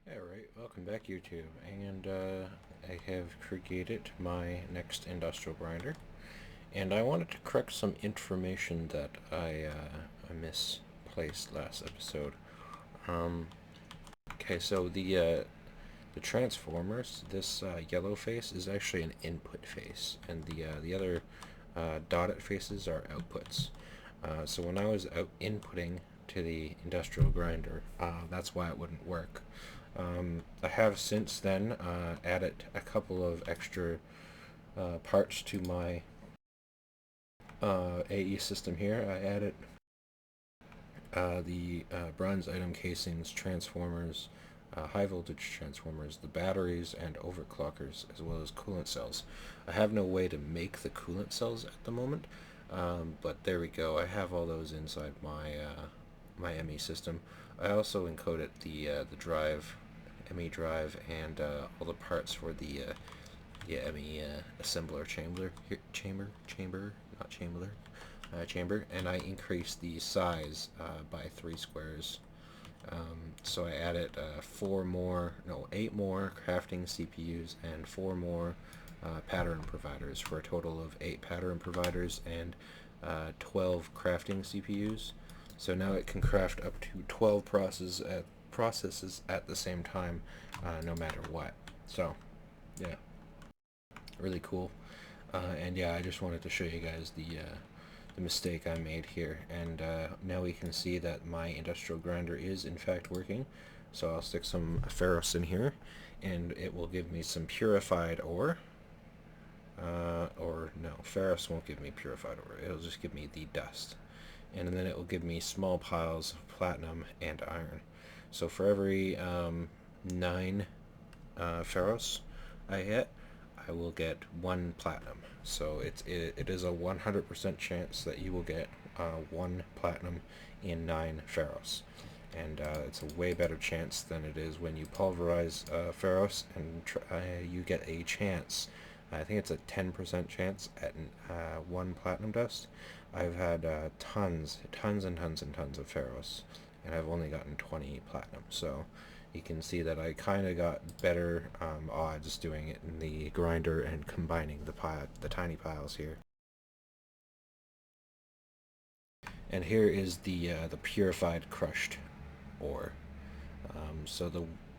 Alright, welcome back YouTube, and I have created my next industrial grinder, and I wanted to correct some information that I misplaced last episode. Okay, so the transformers, this yellow face is actually an input face, and the other dotted faces are outputs. So when I was out inputting to the industrial grinder, that's why it wouldn't work. I have since then added a couple of extra parts to my AE system here. I added the bronze item casings, transformers, high voltage transformers, the batteries, and overclockers, as well as coolant cells. I have no way to make the coolant cells at the moment, but there we go. I have all those inside my ME system. I also encoded the drive, ME drive, and all the parts for the ME assembler chamber, and I increased the size by 3 squares. So I added 8 more crafting CPUs and 4 more pattern providers for a total of 8 pattern providers and 12 crafting CPUs. So now it can craft up to 12 processes at the same time, no matter what. So, yeah, really cool. And yeah, I just wanted to show you guys the mistake I made here, and now we can see that my industrial grinder is in fact working. So I'll stick some ferrous in here, and it will give me some purified ore. Or no, ferrous won't give me purified ore. It'll just give me the dust, and then it will give me small piles of platinum and iron. So for every 9 ferrous I hit, I will get 1 platinum. So it is a 100% chance that you will get 1 platinum in 9 ferrous. And it's a way better chance than it is when you pulverize ferrous and you get a chance. I think it's a 10% chance at 1 platinum dust. I've had tons and tons of ferrous, and I've only gotten 20 platinum. So you can see that I kind of got better odds doing it in the grinder and combining the tiny piles here. And here is the purified crushed ore. So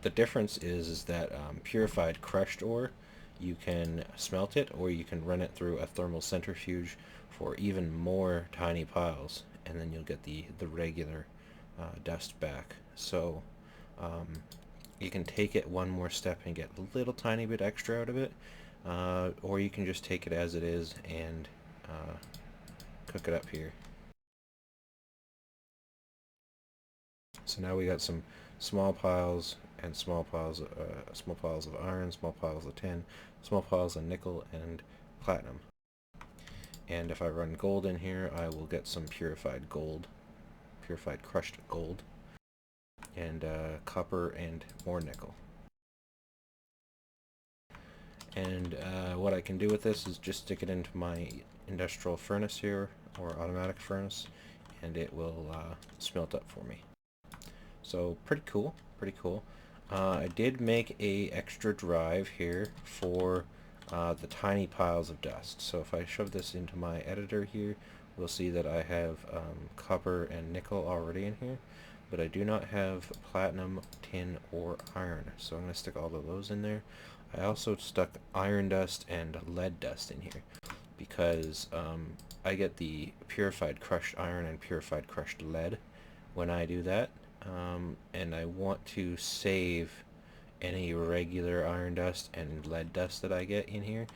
the difference is that purified crushed ore, you can smelt it, or you can run it through a thermal centrifuge for even more tiny piles, and then you'll get the regular dust back. So you can take it one more step and get a little tiny bit extra out of it, or you can just take it as it is and cook it up here. So now we got some small piles and small piles of iron, small piles of tin, small piles of nickel and platinum. And if I run gold in here, I will get some purified crushed gold, and copper and more nickel. And what I can do with this is just stick it into my industrial furnace here, or automatic furnace, and it will smelt up for me. So pretty cool. I did make a extra drive here for the tiny piles of dust. So if I shove this into my editor here, we'll see that I have copper and nickel already in here, but I do not have platinum, tin, or iron. So I'm going to stick all of those in there. I also stuck iron dust and lead dust in here because I get the purified crushed iron and purified crushed lead when I do that. And I want to save any regular iron dust and lead dust that I get in here,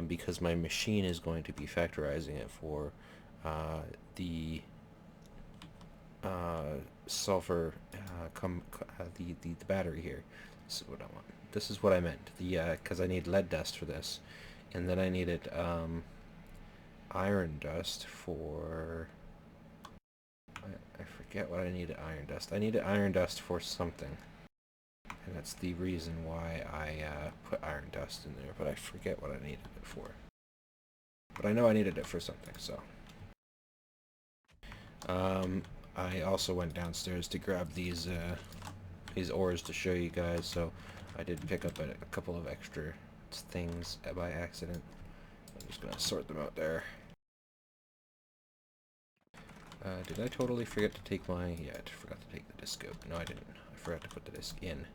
because my machine is going to be factorizing it for the sulfur, the battery here. This is what I want. This is what I meant. Because I need lead dust for this, and then I needed iron dust for. I forget what I needed iron dust. I needed iron dust for something, and that's the reason why I put iron dust in there, but I forget what I needed it for. But I know I needed it for something, so. I also went downstairs to grab these these ores to show you guys, so I did pick up a couple of extra things by accident. I'm just gonna sort them out there. Did I totally forget to take my... Yeah, I forgot to take the disc out. No, I didn't. I forgot to put the disc in.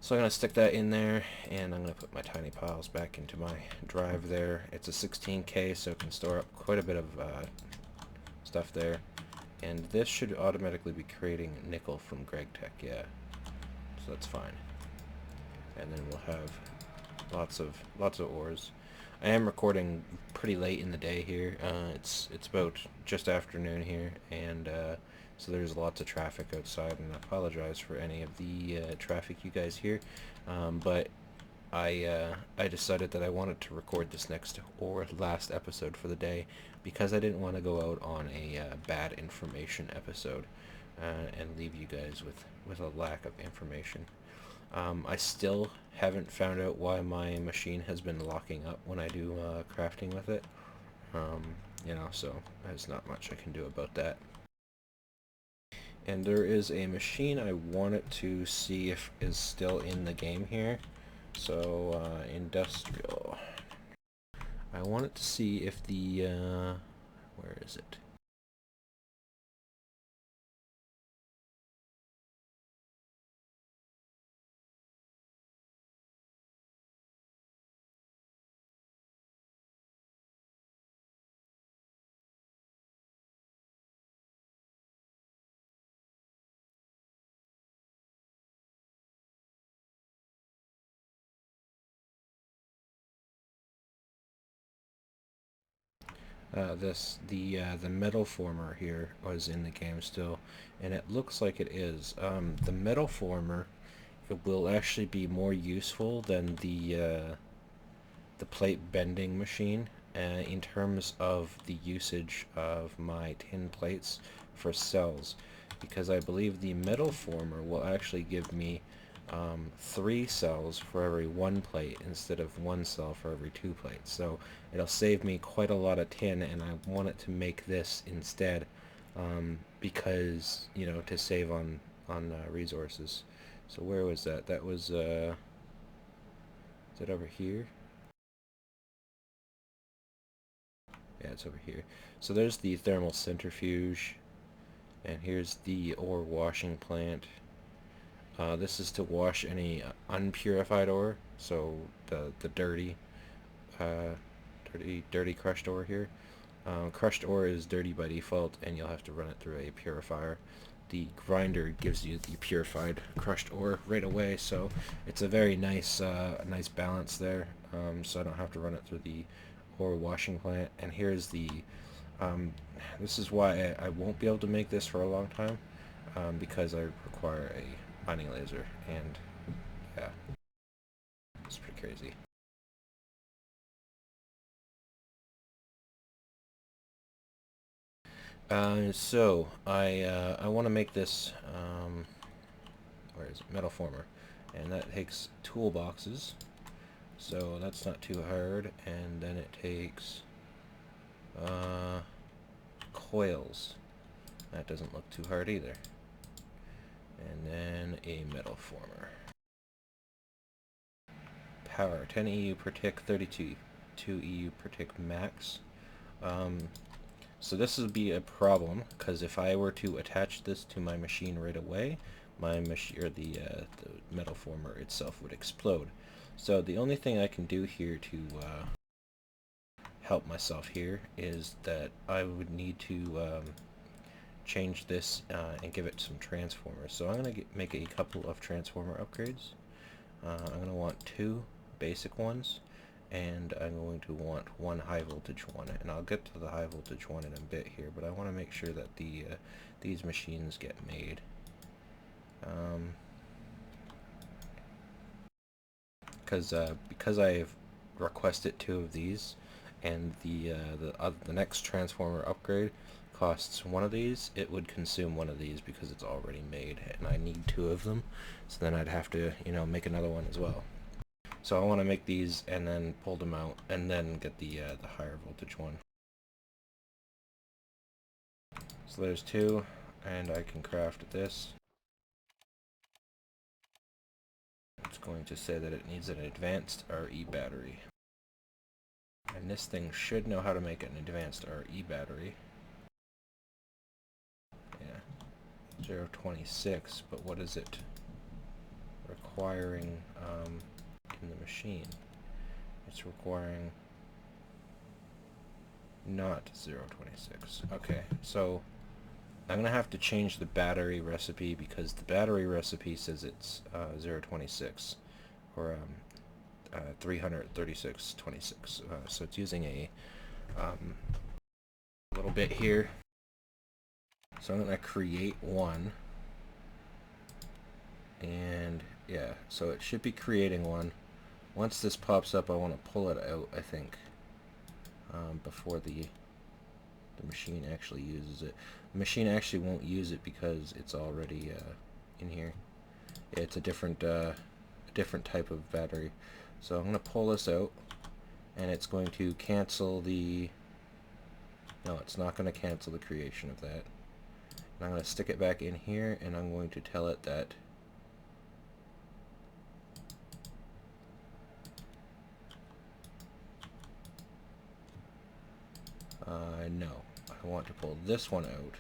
So I'm going to stick that in there, and I'm going to put my tiny piles back into my drive there. It's a 16K, so it can store up quite a bit of stuff there. And this should automatically be creating nickel from Gregtech, yeah. So that's fine. And then we'll have lots of ores. I am recording pretty late in the day here. It's about just afternoon here, and so there's lots of traffic outside, and I apologize for any of the traffic you guys hear. But I decided that I wanted to record this next or last episode for the day because I didn't want to go out on a bad information episode and leave you guys with a lack of information. I still haven't found out why my machine has been locking up when I do crafting with it. You know, so there's not much I can do about that. And there is a machine I wanted to see if is still in the game here. So, industrial. I wanted to see if the, where is it? The metal former here was in the game still, and it looks like it is. The metal former, it will actually be more useful than the plate bending machine in terms of the usage of my tin plates for cells, because I believe the metal former will actually give me 3 cells for every 1 plate instead of 1 cell for every 2 plates. So it'll save me quite a lot of tin, and I want it to make this instead because, you know, to save on resources. So where was that? That was, is it over here? Yeah, it's over here. So there's the thermal centrifuge, and here's the ore washing plant. This is to wash any unpurified ore, so the dirty crushed ore here. Crushed ore is dirty by default, and you'll have to run it through a purifier. The grinder gives you the purified crushed ore right away, so it's a very nice nice balance there. So I don't have to run it through the ore washing plant. And here's the this is why I won't be able to make this for a long time, because I require a mining laser, and yeah, it's pretty crazy. So I want to make this where is it? Metal former, and that takes toolboxes, so that's not too hard. And then it takes coils. That doesn't look too hard either. And then a metal former. Power 10 EU per tick, 32 EU per tick max. So this would be a problem, because if I were to attach this to my machine right away, my machine, or the metal former itself, would explode. So the only thing I can do here to help myself here is that I would need to change this and give it some transformers. So I'm going to make a couple of transformer upgrades. I'm going to want 2 basic ones, and I'm going to want 1 high voltage one, and I'll get to the high voltage one in a bit here, but I want to make sure that these machines get made. Because I've requested 2 of these, and the next transformer upgrade costs 1 of these, it would consume 1 of these because it's already made, and I need 2 of them, so then I'd have to, you know, make another one as well. So I want to make these and then pull them out and then get the higher voltage one. So there's 2, and I can craft this. going to say that it needs an advanced RE battery. And this thing should know how to make an advanced RE battery. Yeah, 0.26, but what is it requiring in the machine? It's requiring not 0.26. Okay, so I'm gonna have to change the battery recipe because the battery recipe says it's 0.26 or 336.26. So it's using a little bit here. So I'm gonna create one, and yeah, so it should be creating one. Once this pops up, I want to pull it out, I think, before the machine actually uses it. The machine actually won't use it because it's already in here. It's a different type of battery. So I'm going to pull this out, and it's going to cancel the... No, it's not going to cancel the creation of that. And I'm going to stick it back in here, and I'm going to tell it that no, I want to pull this one out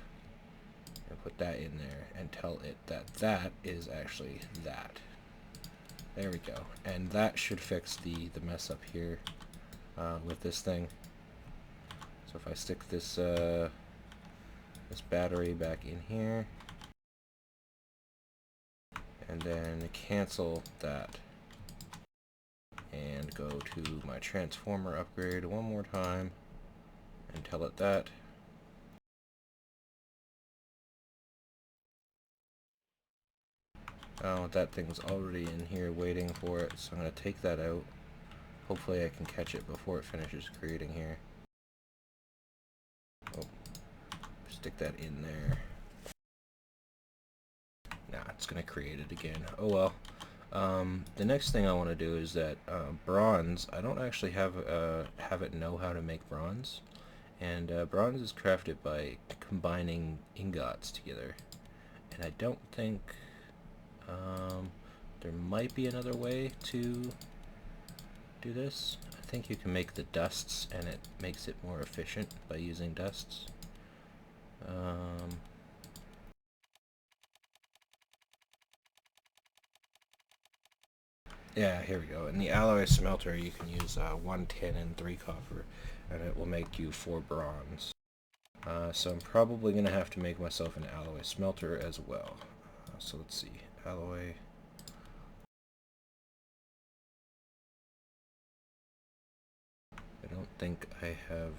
and put that in there and tell it that that is actually that. There we go. And that should fix the mess up here with this thing. So if I stick this this battery back in here and then cancel that and go to my transformer upgrade one more time and tell it that. Oh, that thing's already in here waiting for it, so I'm going to take that out. Hopefully I can catch it before it finishes creating here. Oh, stick that in there. Nah, it's going to create it again. Oh well. The next thing I want to do is that bronze, I don't actually have it know how to make bronze. And bronze is crafted by combining ingots together. And I don't think... there might be another way to do this. I think you can make the dusts, and it makes it more efficient by using dusts. Yeah, here we go. In the alloy smelter, you can use 1 tin and 3 copper, and it will make you 4 bronze. So I'm probably going to have to make myself an alloy smelter as well. So let's see. Alloy. I don't think I have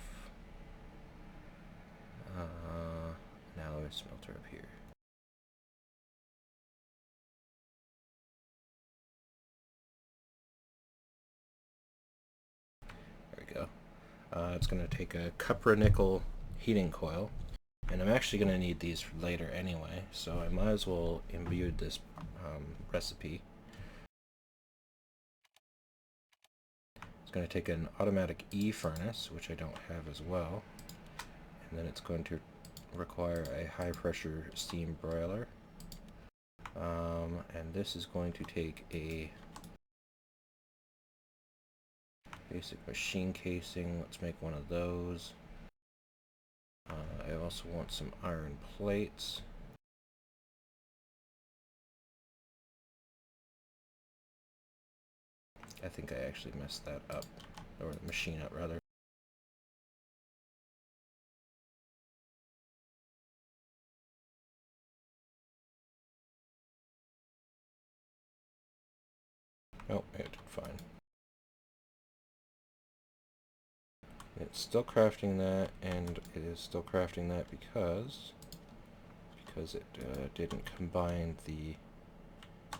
an alloy smelter up here. There we go. It's going to take a cupronickel heating coil, and I'm actually going to need these for later anyway, so I might as well imbue this recipe. It's going to take an automatic E furnace, which I don't have as well, and then it's going to require a high pressure steam broiler, and this is going to take a basic machine casing. Let's make one of those. I also want some iron plates. I think I actually messed that up, or the machine up rather. Oh, it did fine. It's still crafting that, and it is still crafting that because it didn't combine the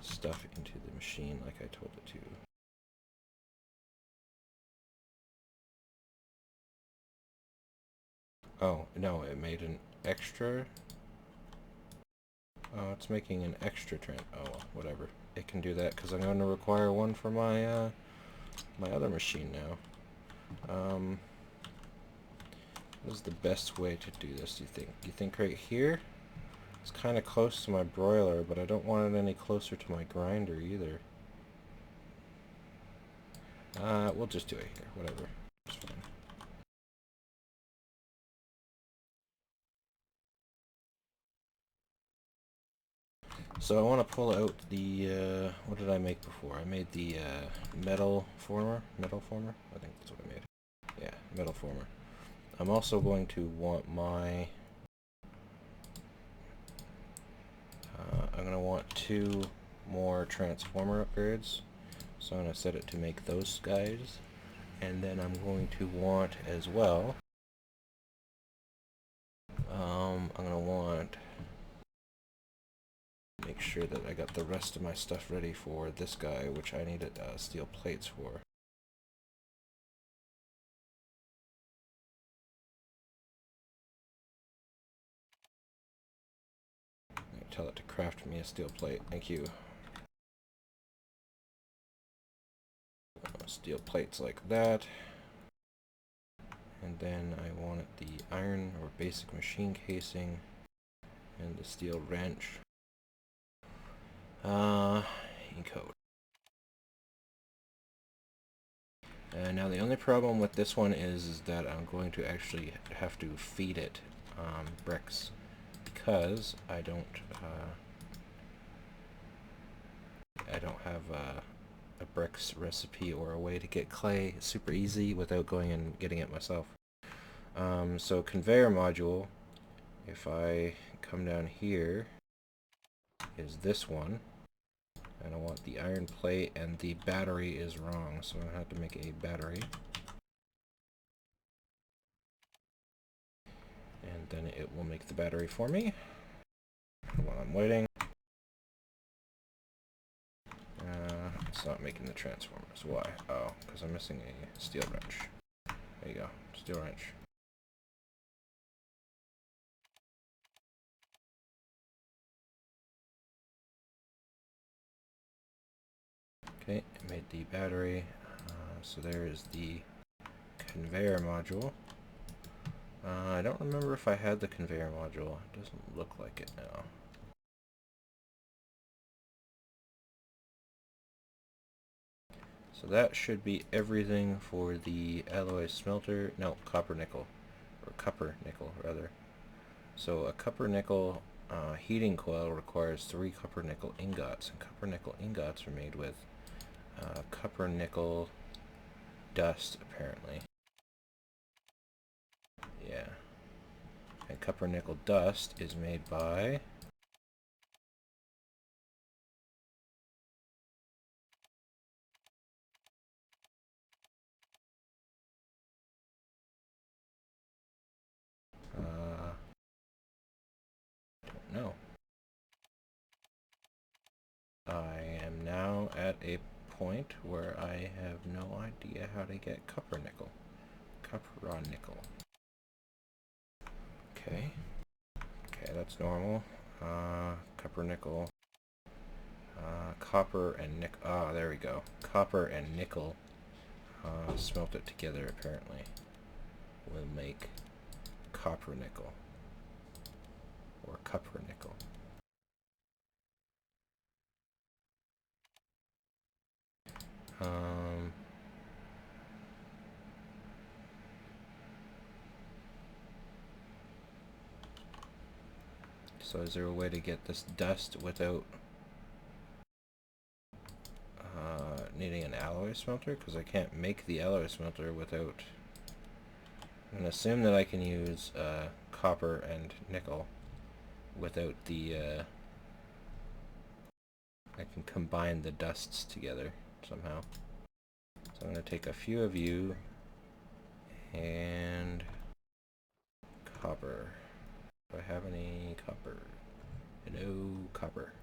stuff into the machine like I told it to. Oh, no, it made an extra. Oh, it's making an extra oh, well, whatever. It can do that because I'm going to require one for my my other machine now. What is the best way to do this, do you think? Do you think right here? It's kind of close to my broiler, but I don't want it any closer to my grinder either. We'll just do it here, whatever. It's fine. So I want to pull out the, what did I make before? I made the metal former, I think that's what I made. Yeah, metal former. I'm also going to want my, I'm going to want 2 more transformer upgrades. So I'm going to set it to make those guys. And then I'm going to want as well, I'm going to want, make sure that I got the rest of my stuff ready for this guy, which I needed steel plates for. Tell it to craft me a steel plate. Thank you. Steel plates like that. And then I wanted the iron or basic machine casing and the steel wrench. Encode. Now the only problem with this one is that I'm going to actually have to feed it bricks, because I don't have a bricks recipe or a way to get clay super easy without going and getting it myself. So conveyor module, if I come down here, is this one, and I want the iron plate, and the battery is wrong, so I have to make a battery. And then it will make the battery for me while I'm waiting. It's not making the transformers. Why? Oh, because I'm missing a steel wrench. There you go, steel wrench. Okay, it made the battery. So there is the conveyor module. I don't remember if I had the conveyor module. It doesn't look like it now. So that should be everything for the alloy smelter. No, copper nickel. Or copper nickel, rather. So a copper nickel heating coil requires 3 copper nickel ingots. And copper nickel ingots are made with copper nickel dust, apparently. Yeah. And copper nickel dust is made by don't know. I am now at a point where I have no idea how to get copper nickel. Copper nickel. Okay. Okay, that's normal. Copper nickel. Copper and nickel. Ah, there we go. Copper and nickel. Smelt it together, apparently. Will make copper nickel. Or copper nickel. So is there a way to get this dust without needing an alloy smelter? Because I can't make the alloy smelter without... I'm going to assume that I can use copper and nickel without the... I can combine the dusts together somehow. So I'm going to take a few of you and copper. Do I have any copper? No copper.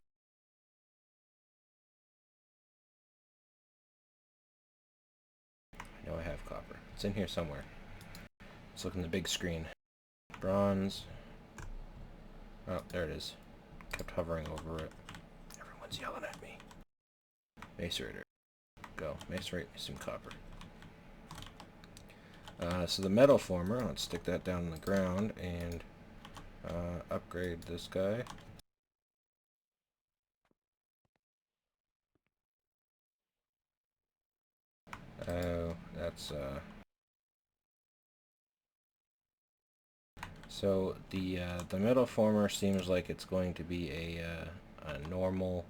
I know I have copper. It's in here somewhere. Let's look in the big screen. Bronze. Oh, there it is. Kept hovering over it. Everyone's yelling at me. Macerator. Go. Macerate me some copper. So the metal former, let's stick that down on the ground and upgrade this guy. Oh, that's so the metal former seems like it's going to be a normal.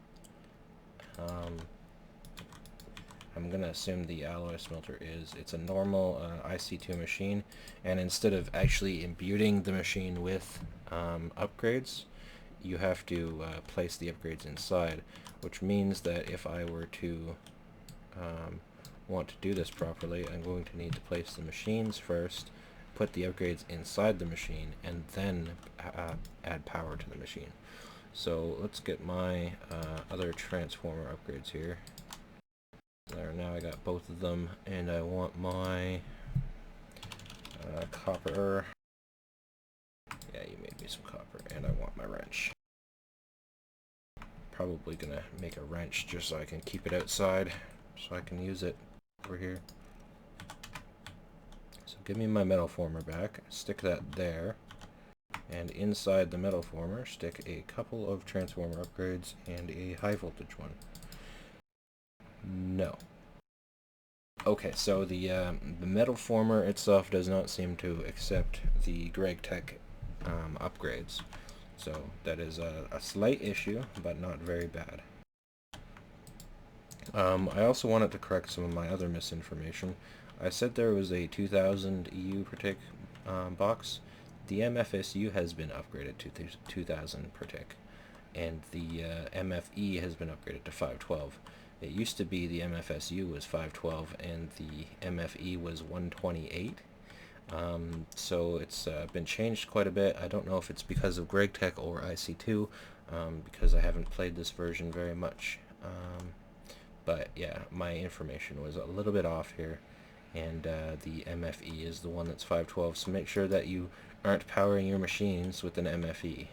I'm gonna assume the alloy smelter it's a normal IC2 machine, and instead of actually imbuing the machine with upgrades, you have to place the upgrades inside, which means that if I were to want to do this properly, I'm going to need to place the machines first, put the upgrades inside the machine, and then add power to the machine. So let's get my other transformer upgrades here. There, now I got both of them, and I want my copper. Yeah, you made me some copper, and I want my wrench. Probably gonna make a wrench just so I can keep it outside, so I can use it over here. So give me my metal former back, stick that there, and inside the metal former stick a couple of transformer upgrades and a high voltage one. No. Okay, so the metal former itself does not seem to accept the Gregtech upgrades. So that is a slight issue, but not very bad. I also wanted to correct some of my other misinformation. I said there was a 2000 EU per tick box. The MFSU has been upgraded to 2000 per tick, and the MFE has been upgraded to 512. It used to be the MFSU was 512 and the MFE was 128. So it's been changed quite a bit. I don't know if it's because of Gregtech or IC2, because I haven't played this version very much. But yeah, my information was a little bit off here, and the MFE is the one that's 512, so make sure that you aren't powering your machines with an MFE.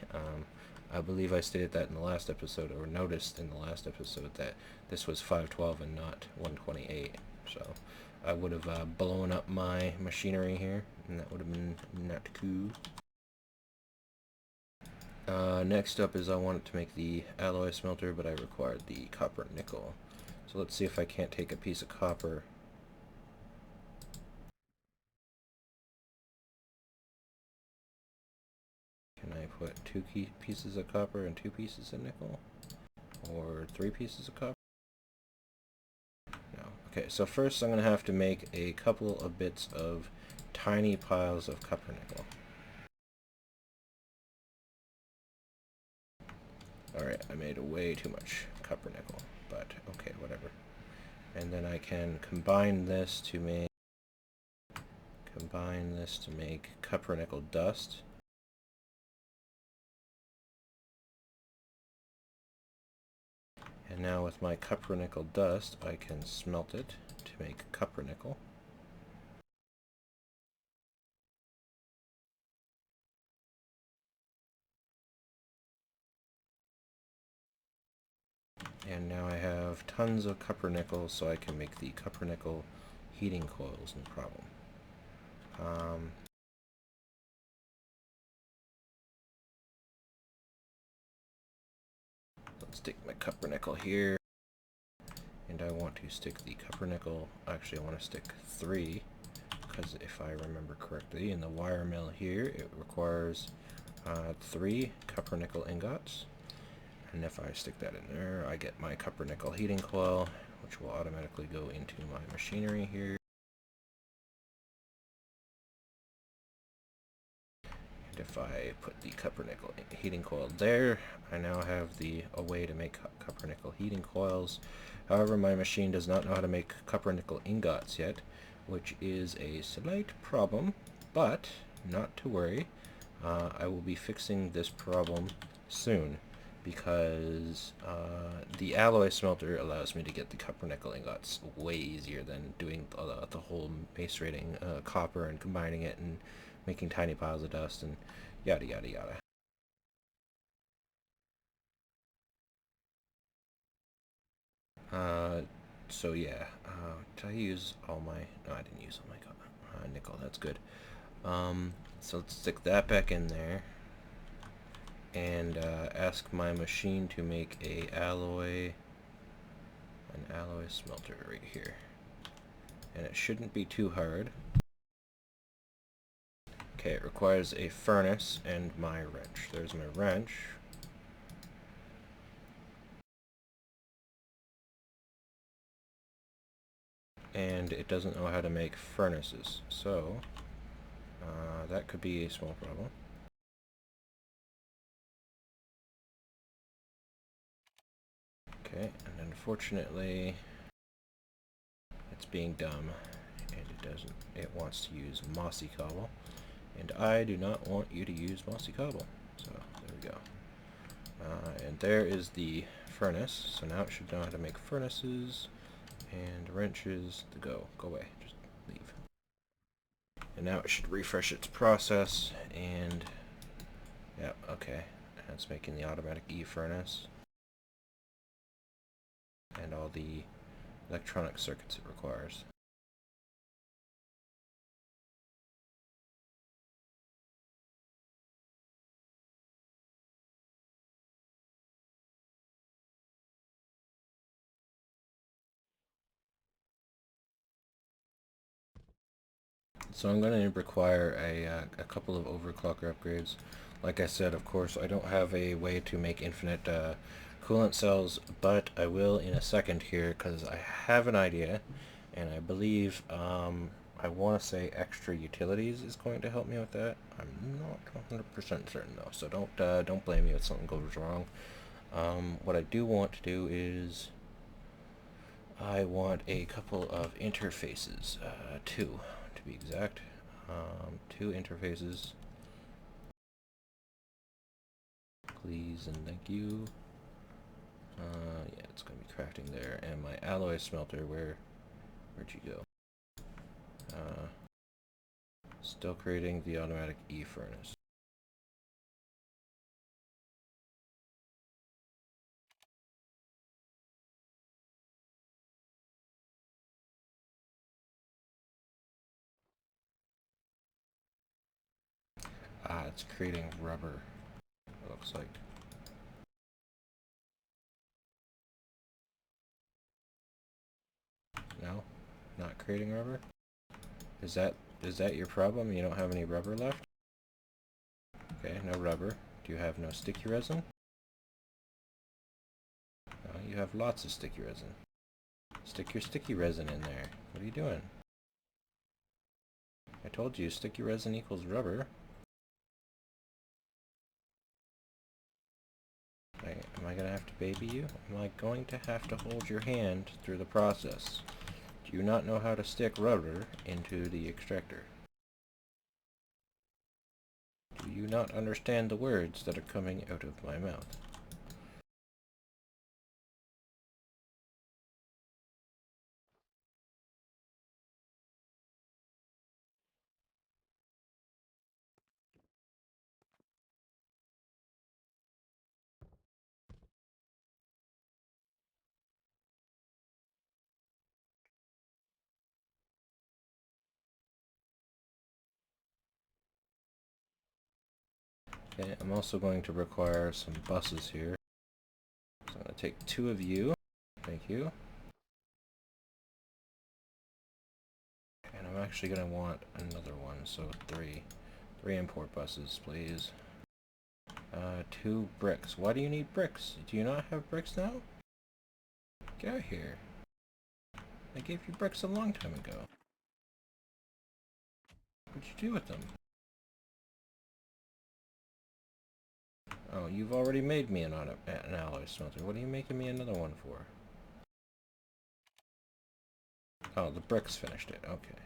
I believe I stated that in the last episode, or noticed in the last episode, that this was 512 and not 128. So I would have blown up my machinery here, and that would have been not cool. Next up is I wanted to make the alloy smelter, but I required the copper nickel. So let's see if I can't take a piece of copper. Can I put 2 pieces of copper and 2 pieces of nickel? Or 3 pieces of copper? No. Okay, so first I'm going to have to make a couple of bits of tiny piles of copper nickel. Alright, I made way too much copper nickel, but okay, whatever. And then I can combine this to make copper nickel dust. And now with my copper nickel dust, I can smelt it to make copper nickel. And now I have tons of copper nickel, so I can make the copper nickel heating coils, no problem. Let's stick my copper nickel here. And I want to stick the copper nickel, actually I want to stick 3, because if I remember correctly, in the wire mill here, it requires 3 copper nickel ingots. And if I stick that in there, I get my copper nickel heating coil, which will automatically go into my machinery here. And if I put the copper nickel heating coil there, I now have a way to make copper nickel heating coils. However, my machine does not know how to make copper nickel ingots yet, which is a slight problem, but not to worry. I will be fixing this problem soon, because the alloy smelter allows me to get the copper nickel ingots way easier than doing the whole macerating copper and combining it and making tiny piles of dust and yada yada yada. So yeah, did I use all my, no I didn't use all my nickel, that's good. So let's stick that back in there, and ask my machine to make an alloy smelter right here. and it shouldn't be too hard. Okay, it requires a furnace and my wrench. There's my wrench. And it doesn't know how to make furnaces, so that could be a small problem. Okay, and unfortunately it's being dumb, and it wants to use mossy cobble, and I do not want you to use mossy cobble. So there we go. And there is the furnace, so now it should know how to make furnaces and wrenches. Go away, just leave. And now it should refresh its process, and yeah, okay, it's making the automatic e-furnace and all the electronic circuits it requires. So I'm going to require a couple of overclocker upgrades. Like I said, of course, I don't have a way to make infinite coolant cells, but I will in a second here, because I have an idea, and I believe I want to say extra utilities is going to help me with that. I'm not 100% certain though, so don't blame me if something goes wrong. What I do want to do is I want a couple of interfaces, two to be exact. Two interfaces, please and thank you. Yeah, it's going to be crafting there. And my alloy smelter, where'd you go? Still creating the automatic e-furnace. It's creating rubber, it looks like. No? Not creating rubber? Is that your problem? You don't have any rubber left? Okay, no rubber. Do you have no sticky resin? No, you have lots of sticky resin. Stick your sticky resin in there. What are you doing? I told you sticky resin equals rubber. Am I going to have to baby you? Am I going to have to hold your hand through the process? Do you not know how to stick rubber into the extractor? Do you not understand the words that are coming out of my mouth? Okay, I'm also going to require some buses here. So I'm going to take two of you. Thank you. And I'm actually going to want another one, so three. 3 import buses, please. 2 bricks. Why do you need bricks? Do you not have bricks now? Get out here. I gave you bricks a long time ago. What'd you do with them? Oh, you've already made me an alloy smelter. What are you making me another one for? Oh, the bricks finished it. Okay.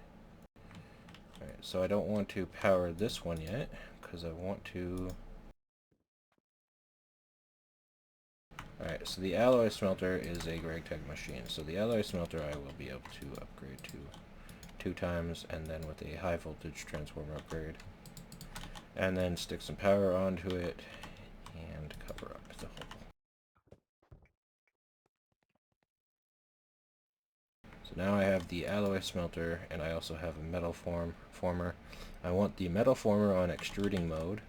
Alright, so I don't want to power this one yet, because I want to... Alright, so the alloy smelter is a Gregtech machine. So the alloy smelter I will be able to upgrade to 2 times, and then with a high voltage transformer upgrade. And then stick some power onto it, and cover up the hole. So now I have the alloy smelter, and I also have a metal former. I want the metal former on extruding mode,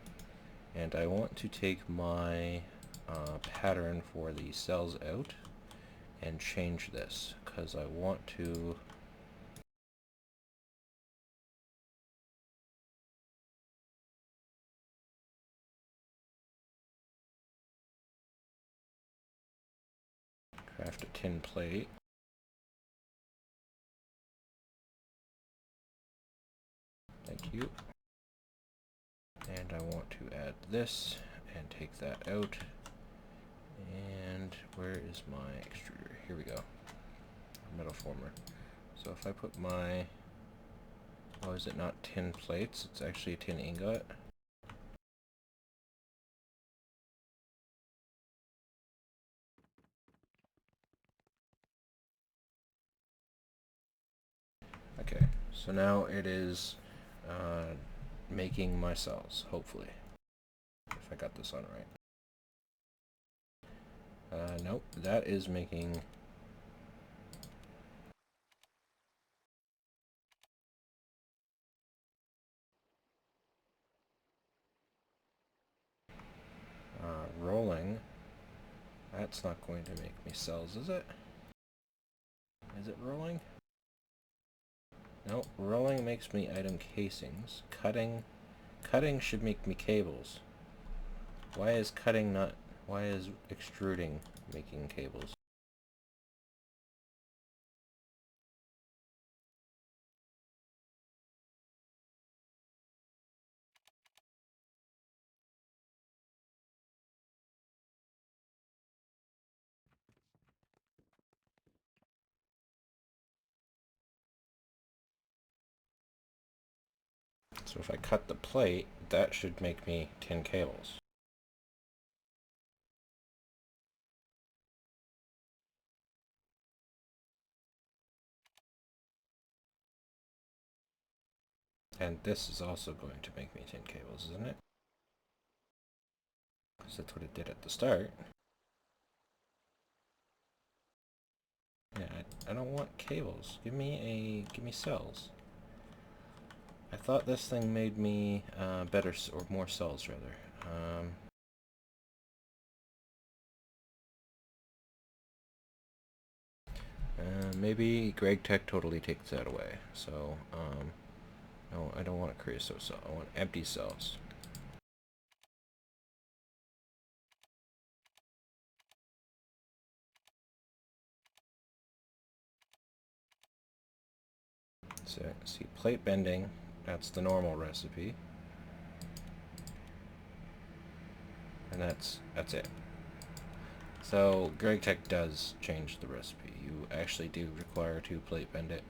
and I want to take my pattern for the cells out and change this, because I want to Craft a tin plate. Thank you. And I want to add this and take that out. And where is my extruder? Here we go. Metal former. So if I put my... Oh, is it not tin plates? It's actually a tin ingot. Okay, so now it is making my cells, hopefully. If I got this on right. Nope, that is making... rolling. That's not going to make me cells, is it? Is it rolling? No, rolling makes me item casings. Cutting should make me cables. Why is cutting not... Why is extruding making cables? So if I cut the plate, that should make me tin cables. And this is also going to make me tin cables, isn't it? Because that's what it did at the start. Yeah, I don't want cables. Give me cells. I thought this thing made me better, or more cells rather. Maybe Gregtech totally takes that away. So, no, I don't want a creosote cell. I want empty cells. So, see, plate bending, that's the normal recipe. And that's it. So, Gregtech does change the recipe. You actually do require to plate bend it.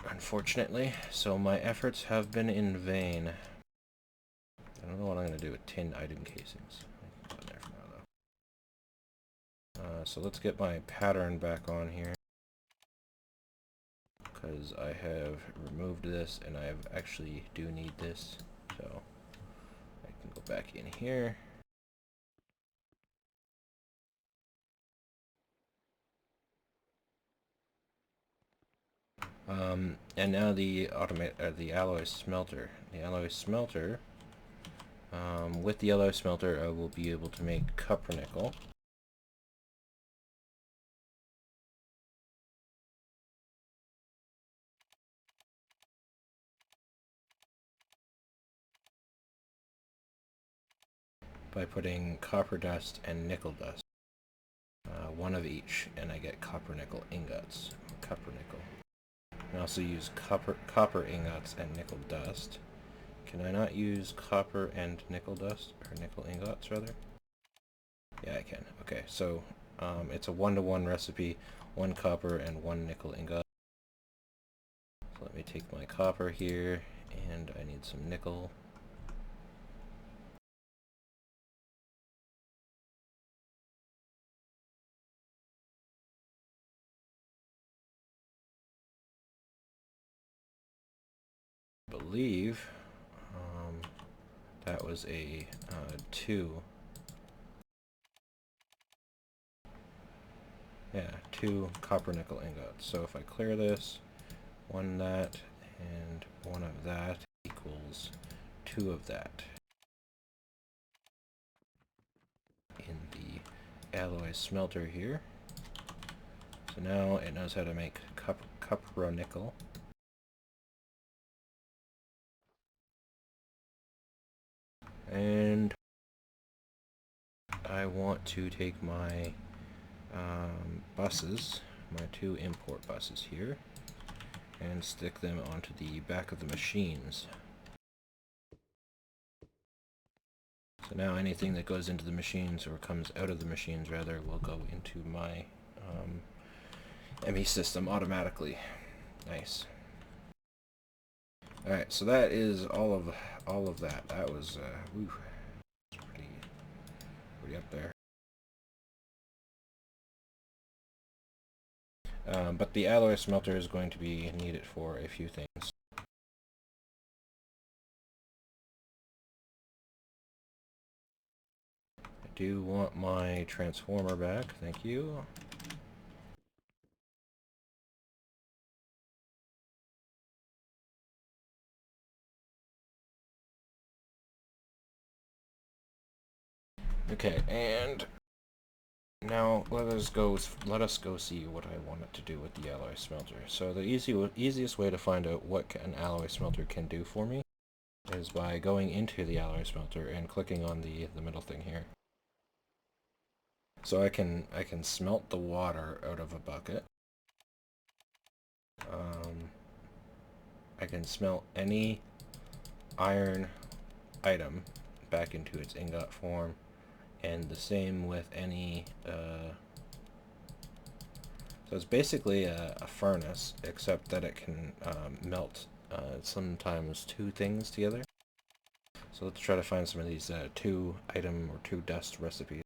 Unfortunately, so my efforts have been in vain. I don't know what I'm going to do with tin item casings. Put in there for now, though. So let's get my pattern back on here, because I have removed this and I actually do need this. So I can go back in here. And now the alloy smelter. The alloy smelter. With the alloy smelter, I will be able to make copper nickel. By putting copper dust and nickel dust. One of each, and I get copper nickel ingots. Copper nickel. I can also use copper ingots and nickel dust. Can I not use copper and nickel dust? Or nickel ingots, rather? Yeah, I can. Okay, so it's a 1-to-1 recipe. 1 copper and 1 nickel ingot. So let me take my copper here, and I need some nickel. I believe that was a 2. Yeah, 2 copper nickel ingots. So if I clear this, 1 that, and 1 of that equals 2 of that. In the alloy smelter here. So now it knows how to make copper nickel. And I want to take my buses, my 2 import buses here, and stick them onto the back of the machines. So now anything that goes into the machines, or comes out of the machines rather, will go into my ME system automatically. Nice. Alright, so that is all of that. That was pretty up there. But the alloy smelter is going to be needed for a few things. I do want my transformer back, thank you. Okay, and now let us go see what I wanted to do with the alloy smelter. So the easiest way to find out what an alloy smelter can do for me is by going into the alloy smelter and clicking on the middle thing here. So I can smelt the water out of a bucket. I can smelt any iron item back into its ingot form, and the same with any so it's basically a furnace, except that it can melt sometimes 2 things together. So let's try to find some of these 2 item or 2 dust recipes.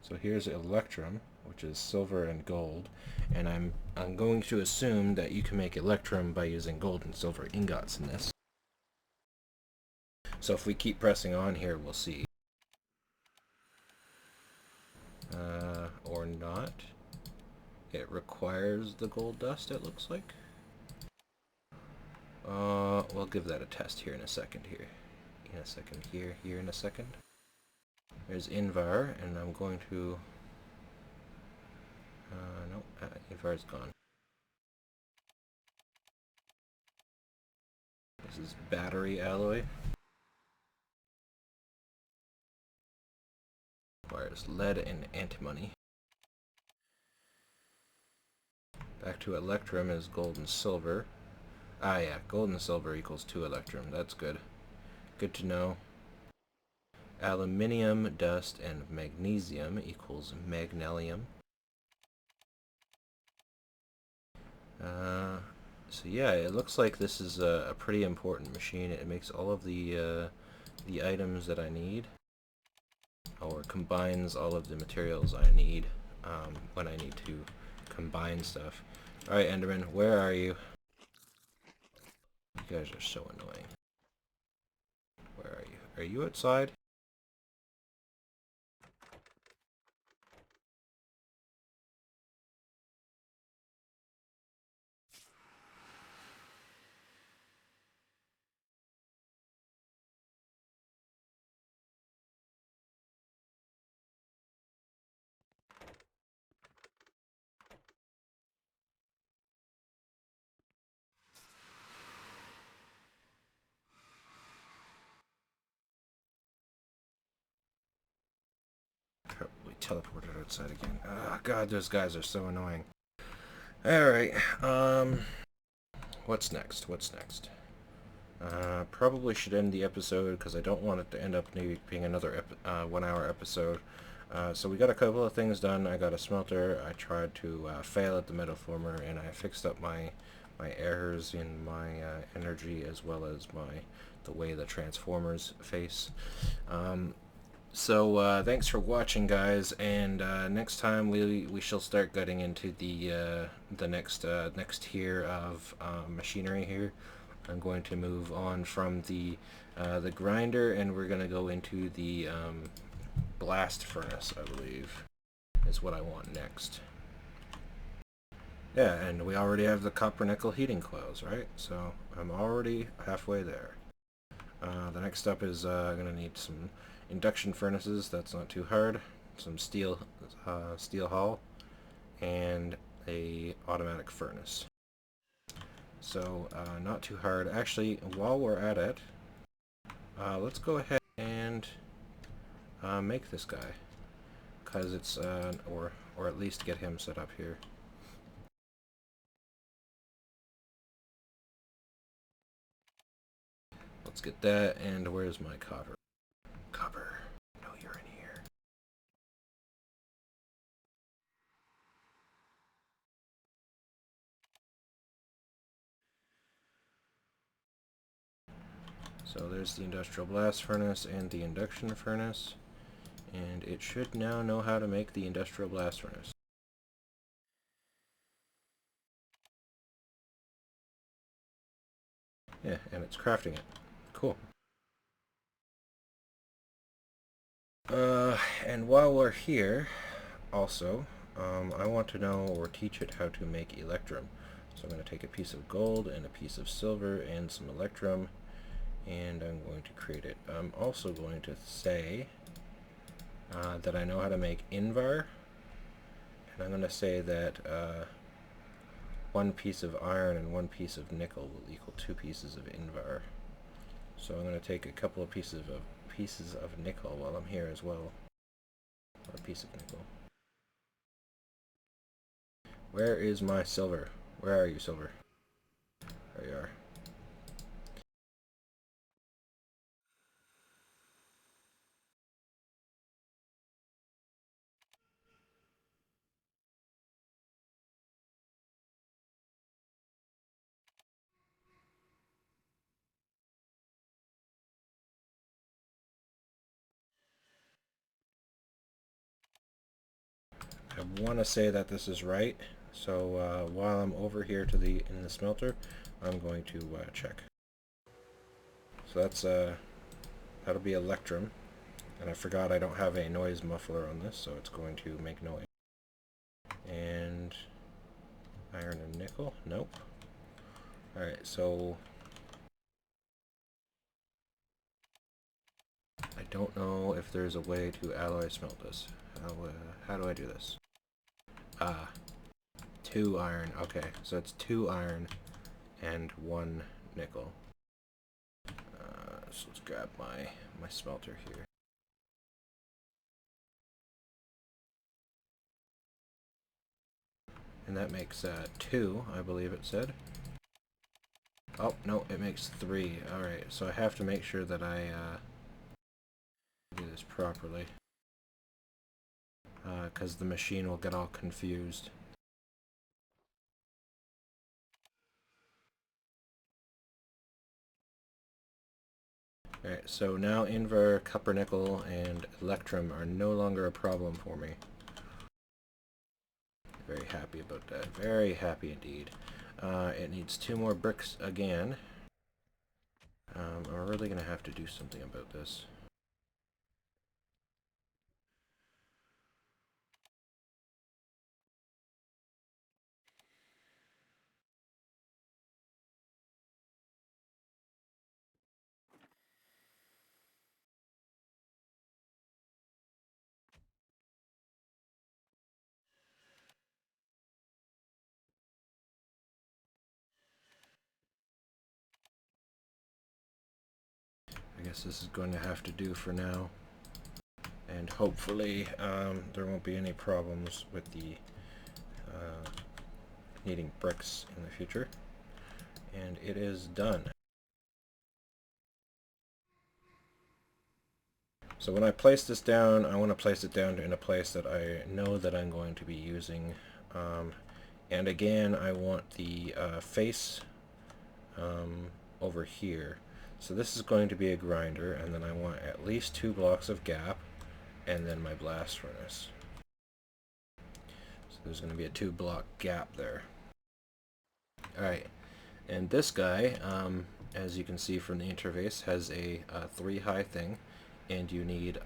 So here's electrum, which is silver and gold, and I'm going to assume that you can make electrum by using gold and silver ingots in this. So if we keep pressing on here, we'll see. Or not. It requires the gold dust, it looks like. We'll give that a test here in a second here. In a second here in a second. There's Invar, and I'm going to... no, Invar's gone. This is battery alloy. Requires lead and antimony. Back to electrum is gold and silver. Ah yeah, gold and silver equals 2 electrum. That's good. Good to know. Aluminium, dust, and magnesium equals magnesium. So yeah, it looks like this is a pretty important machine. It makes all of the items that I need, or combines all of the materials I need when I need to combine stuff. Alright, Enderman, where are you? You guys are so annoying. Where are you? Are you outside? Probably teleported outside again. Oh god, those guys are so annoying. Alright, what's next? What's next? Probably should end the episode because I don't want it to end up being another 1-hour episode. So we got a couple of things done. I got a smelter. I tried to fail at the metal former, and I fixed up my errors in my energy, as well as the way the transformers face. So thanks for watching, guys, and next time we shall start getting into the next tier of machinery here. I'm going to move on from the grinder, and we're going to go into the blast furnace, I believe, is what I want next. Yeah, and we already have the copper nickel heating coils, right? So I'm already halfway there. The next step is I'm going to need some induction furnaces. That's not too hard. Some steel hull, and a automatic furnace. So not too hard. Actually, while we're at it, let's go ahead and make this guy, because it's or at least get him set up here. Let's get that. And where's my copper? Copper, no, you're in here. So there's the industrial blast furnace and the induction furnace, and it should now know how to make the industrial blast furnace. Yeah, and it's crafting it. Cool. And while we're here, also, I want to know or teach it how to make electrum. So I'm going to take a piece of gold and a piece of silver and some electrum, and I'm going to create it. I'm also going to say that I know how to make invar, and I'm going to say that one piece of iron and one piece of nickel will equal 2 pieces of invar. So I'm going to take a couple of pieces of nickel while I'm here as well. Or a piece of nickel. Where is my silver? Where are you, silver? There you are. I want to say that this is right, so while I'm over here in the smelter, I'm going to check. So that's that'll be electrum, and I forgot I don't have a noise muffler on this, so it's going to make noise. And iron and nickel, nope. All right, so I don't know if there's a way to alloy smelt this. How do I do this? 2 iron. Okay, so it's 2 iron and 1 nickel. So let's grab my smelter here. And that makes 2, I believe it said. Oh, no, it makes 3. Alright, so I have to make sure that I do this properly, because the machine will get all confused. Alright, so now invar, copper, nickel, and electrum are no longer a problem for me. Very happy about that. Very happy indeed. It needs 2 more bricks again. I'm really going to have to do something about this. I guess this is going to have to do for now. And hopefully there won't be any problems with the needing bricks in the future. And it is done. So when I place this down, I want to place it down in a place that I know that I'm going to be using. And again, I want the face over here. So this is going to be a grinder, and then I want at least 2 blocks of gap, and then my blast furnace. So there's going to be a 2-block gap there. Alright, and this guy, as you can see from the interface, has a 3 high thing, and you need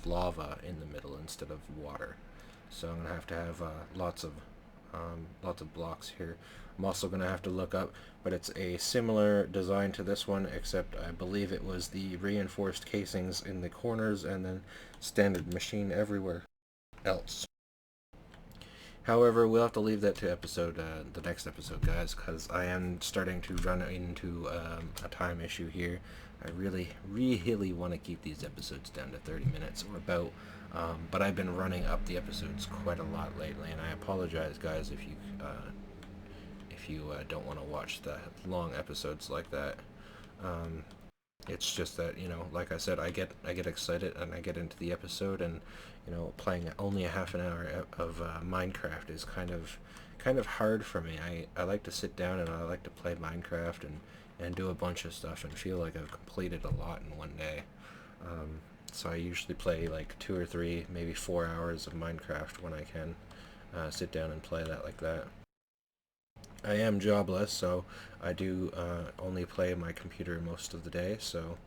lava in the middle instead of water. So I'm going to have lots of blocks here. I'm also going to have to look up, but it's a similar design to this one, except I believe it was the reinforced casings in the corners and then standard machine everywhere else. However, we'll have to leave that to the next episode, guys, because I am starting to run into a time issue here. I really, really want to keep these episodes down to 30 minutes or about, but I've been running up the episodes quite a lot lately, and I apologize, guys, if you don't want to watch the long episodes like that. It's just that, you know, like I said, I get excited and I get into the episode, and you know, playing only a half an hour of Minecraft is kind of hard for me. I like to sit down and I like to play Minecraft and do a bunch of stuff and feel like I've completed a lot in one day. So I usually play like 2 or 3, maybe 4 hours of Minecraft when I can sit down and play that like that. I am jobless, so I do only play my computer most of the day, so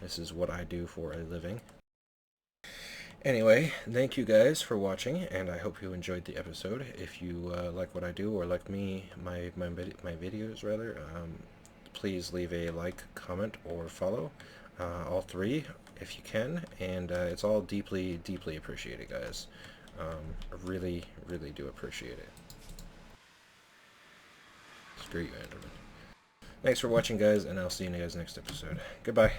this is what I do for a living. Anyway, thank you guys for watching, and I hope you enjoyed the episode. If you like what I do, or like me, my videos rather, please leave a like, comment, or follow. All 3 if you can, and it's all deeply appreciated, guys. I really do appreciate it. Screw you, Enderman. Thanks for watching, guys, and I'll see you guys next episode. Goodbye.